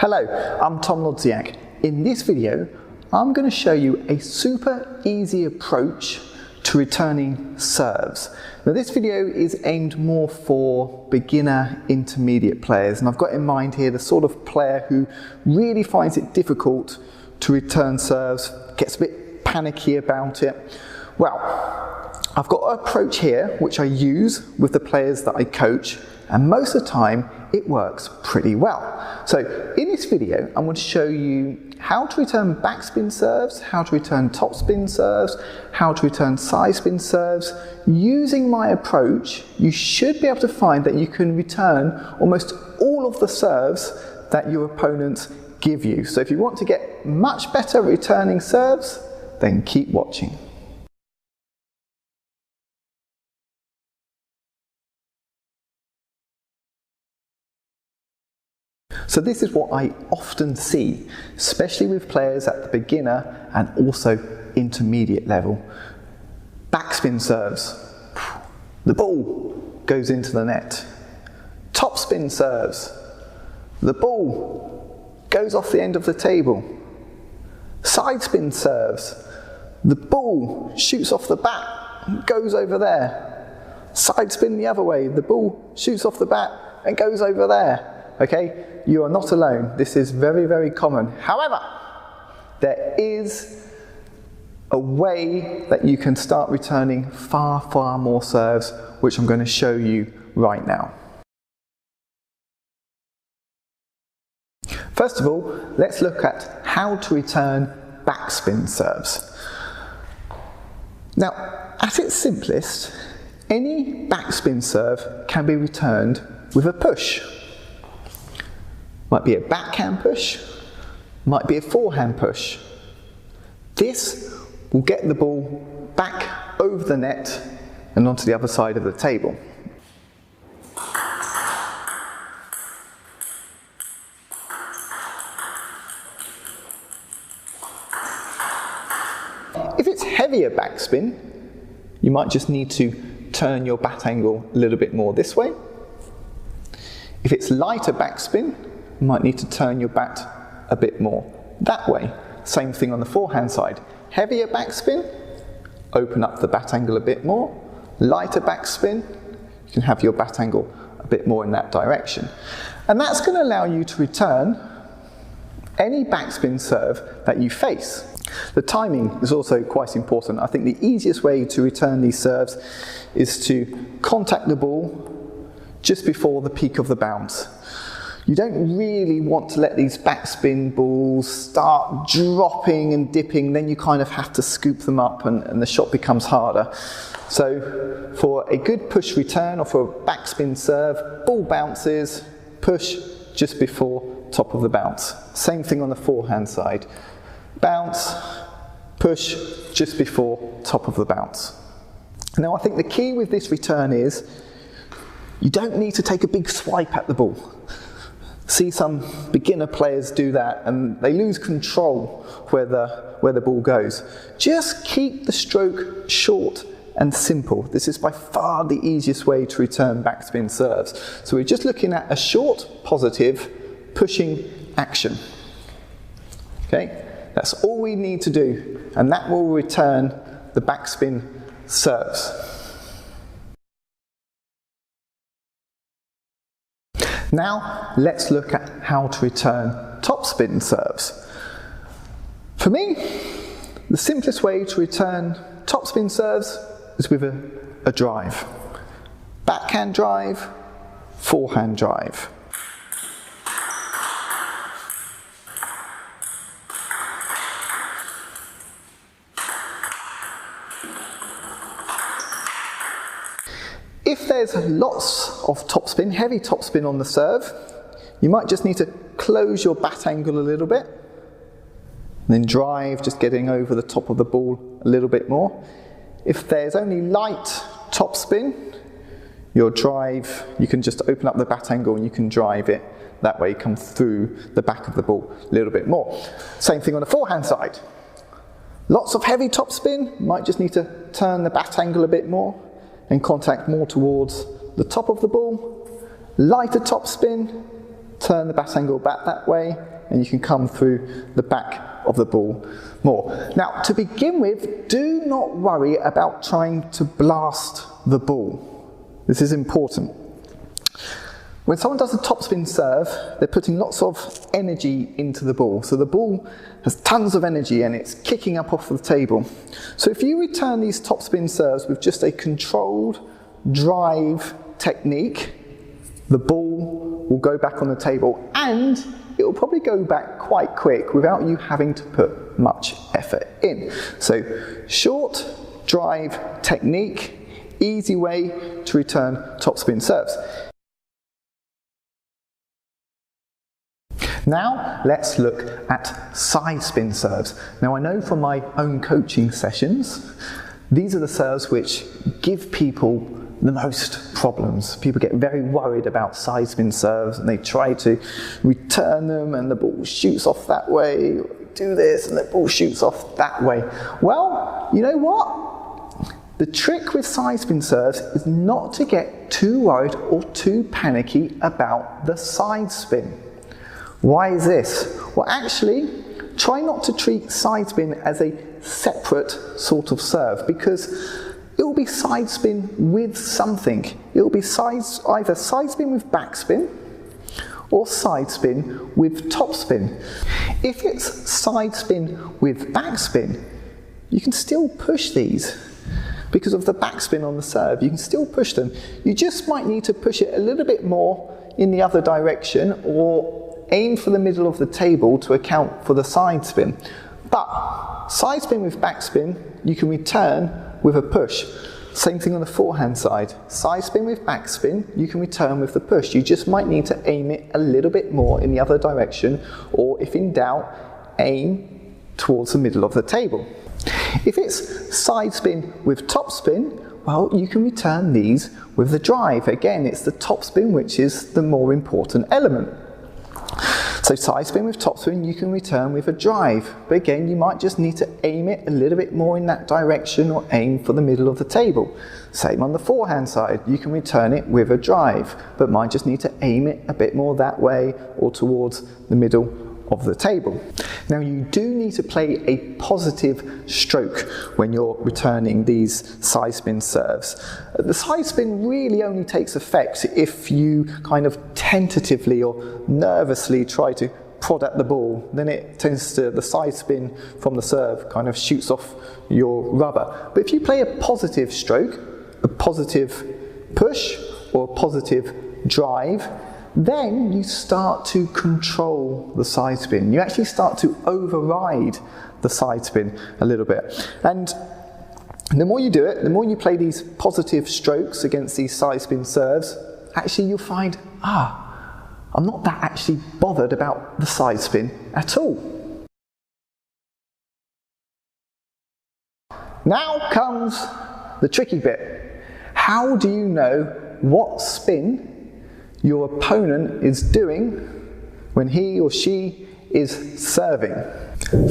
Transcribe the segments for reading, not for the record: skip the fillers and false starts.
Hello, I'm Tom Lodziak. In this video, I'm going to show you a super easy approach to returning serves. Now this video is aimed more for beginner intermediate players, and I've got in mind here the sort of player who really finds it difficult to return serves, gets a bit panicky about it. Well, I've got an approach here which I use with the players that I coach, and most of the time it works pretty well. So in this video I'm going to show you how to return backspin serves, how to return topspin serves, how to return sidespin serves. Using my approach, you should be able to find that you can return almost all of the serves that your opponents give you. So if you want to get much better at returning serves, then keep watching. So this is what I often see, especially with players at the beginner and also intermediate level. Backspin serves, the ball goes into the net. Topspin serves, the ball goes off the end of the table. Sidespin serves, the ball shoots off the bat and goes over there. Sidespin the other way, the ball shoots off the bat and goes over there. Okay, you are not alone. This is very, very common. However, there is a way that you can start returning far, far more serves, which I'm going to show you right now. First of all, let's look at how to return backspin serves. Now, at its simplest, any backspin serve can be returned with a push. Might be a backhand push, might be a forehand push. This will get the ball back over the net and onto the other side of the table. If it's heavier backspin, you might just need to turn your bat angle a little bit more this way. If it's lighter backspin, you might need to turn your bat a bit more that way. Same thing on the forehand side. Heavier backspin, open up the bat angle a bit more. Lighter backspin, you can have your bat angle a bit more in that direction. And that's going to allow you to return any backspin serve that you face. The timing is also quite important. I think the easiest way to return these serves is to contact the ball just before the peak of the bounce. You don't really want to let these backspin balls start dropping and dipping, then you kind of have to scoop them up and the shot becomes harder. So for a good push return or for a backspin serve, ball bounces, push just before top of the bounce. Same thing on the forehand side. Bounce, push just before top of the bounce. Now I think the key with this return is you don't need to take a big swipe at the ball. See some beginner players do that and they lose control where the ball goes. Just keep the stroke short and simple. This is by far the easiest way to return backspin serves. So we're just looking at a short, positive, pushing action. Okay, that's all we need to do, and that will return the backspin serves. Now, let's look at how to return topspin serves. For me, the simplest way to return topspin serves is with a drive. Backhand drive, forehand drive. If there's lots of topspin, heavy topspin on the serve, you might just need to close your bat angle a little bit, and then drive, just getting over the top of the ball a little bit more. If there's only light topspin, your drive, you can just open up the bat angle and you can drive it. That way you come through the back of the ball a little bit more. Same thing on the forehand side. Lots of heavy topspin, might just need to turn the bat angle a bit more and contact more towards the top of the ball. Lighter topspin, turn the bat angle back that way, and you can come through the back of the ball more. Now, to begin with, do not worry about trying to blast the ball. This is important. When someone does a topspin serve, they're putting lots of energy into the ball. So the ball has tons of energy and it's kicking up off the table. So if you return these topspin serves with just a controlled drive technique, the ball will go back on the table and it will probably go back quite quick without you having to put much effort in. So short drive technique, easy way to return topspin serves. Now let's look at side spin serves. Now I know from my own coaching sessions, these are the serves which give people the most problems. People get very worried about side spin serves and they try to return them and the ball shoots off that way, do this and the ball shoots off that way. Well, you know what? The trick with side spin serves is not to get too worried or too panicky about the side spin. Why is this? Well, actually, try not to treat side spin as a separate sort of serve, because it will be side spin with something. It will be either side spin with backspin or side spin with topspin. If it's side spin with backspin, you can still push these. Because of the backspin on the serve, you can still push them. You just might need to push it a little bit more in the other direction or aim for the middle of the table to account for the side spin. But side spin with backspin, you can return with a push. Same thing on the forehand side. Side spin with backspin, you can return with the push. You just might need to aim it a little bit more in the other direction, or if in doubt, aim towards the middle of the table. If it's side spin with topspin, well, you can return these with the drive. Again, it's the topspin which is the more important element. So side spin with topspin, you can return with a drive. But again, you might just need to aim it a little bit more in that direction or aim for the middle of the table. Same on the forehand side, you can return it with a drive, but might just need to aim it a bit more that way or towards the middle of the table. Now you do need to play a positive stroke when you're returning these side spin serves. The side spin really only takes effect if you kind of tentatively or nervously try to prod at the ball. Then it tends to, the side spin from the serve kind of shoots off your rubber. But if you play a positive stroke, a positive push or a positive drive, then you start to control the side spin. You actually start to override the side spin a little bit. And the more you do it, the more you play these positive strokes against these side spin serves, actually you'll find, I'm not that actually bothered about the side spin at all. Now comes the tricky bit. How do you know what spin your opponent is doing when he or she is serving?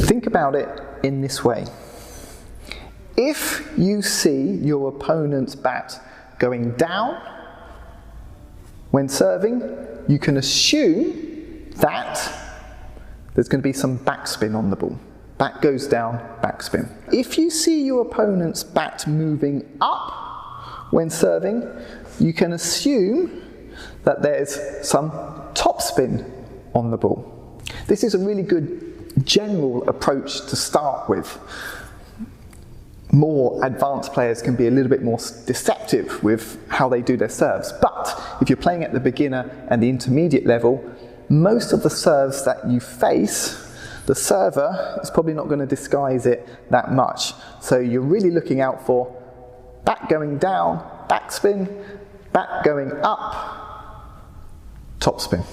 Think about it in this way. If you see your opponent's bat going down when serving, you can assume that there's going to be some backspin on the ball. Bat goes down, backspin. If you see your opponent's bat moving up when serving, you can assume that there's some topspin on the ball. This is a really good general approach to start with. More advanced players can be a little bit more deceptive with how they do their serves, but if you're playing at the beginner and the intermediate level, most of the serves that you face, the server is probably not going to disguise it that much. So you're really looking out for bat going down, backspin, bat going up, topspin.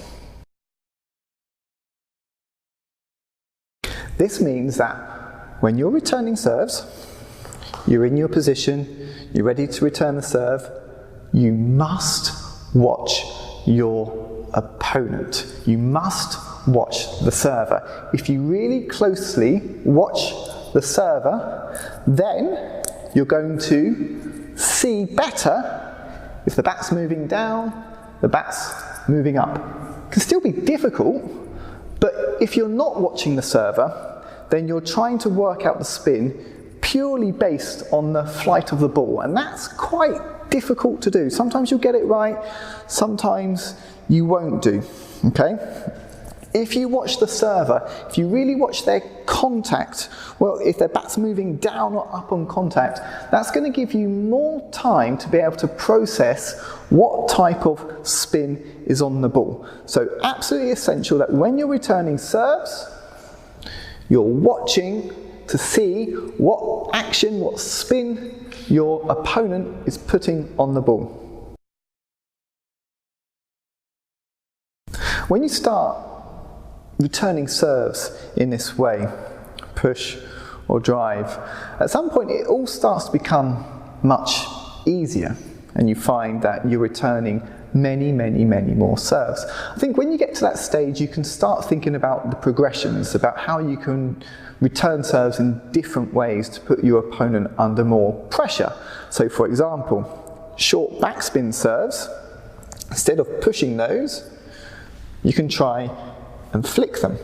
This means that when you're returning serves, you're in your position, you're ready to return the serve, you must watch your opponent. You must watch the server. If you really closely watch the server, then you're going to see better if the bat's moving down, the bat's moving up. can still be difficult, but if you're not watching the server, then you're trying to work out the spin purely based on the flight of the ball, and that's quite difficult to do. Sometimes you'll get it right, sometimes you won't do, okay? If you watch the server, if you really watch their contact, well, if their bat's moving down or up on contact, that's going to give you more time to be able to process what type of spin is on the ball. So absolutely essential that when you're returning serves, you're watching to see what action, what spin your opponent is putting on the ball. When you start returning serves in this way, push or drive, at some point it all starts to become much easier, and you find that you're returning many more serves. I think when you get to that stage, you can start thinking about the progressions, about how you can return serves in different ways to put your opponent under more pressure. So for example, short backspin serves, instead of pushing those, you can try and flick them.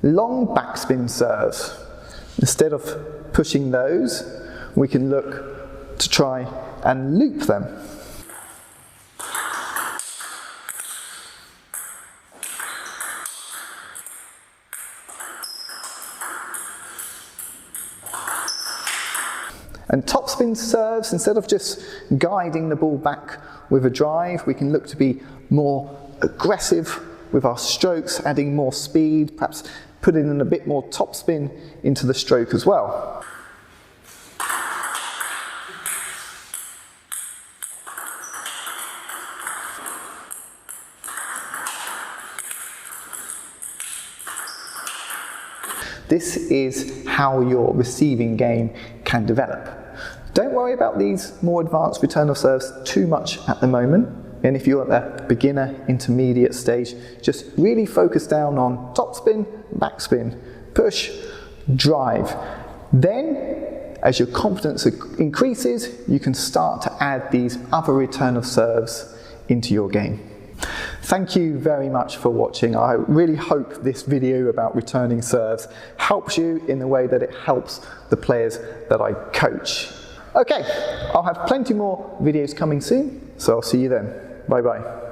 Long backspin serves, instead of pushing those, we can look to try and loop them. And topspin serves, instead of just guiding the ball back with a drive, we can look to be more aggressive with our strokes, adding more speed, perhaps putting in a bit more topspin into the stroke as well. This is how your receiving game can develop. Don't worry about these more advanced return of serves too much at the moment. And if you're at the beginner, intermediate stage, just really focus down on topspin, backspin, push, drive. Then, as your confidence increases, you can start to add these other return of serves into your game. Thank you very much for watching. I really hope this video about returning serves helps you in the way that it helps the players that I coach. Okay, I'll have plenty more videos coming soon, so I'll see you then. Bye bye.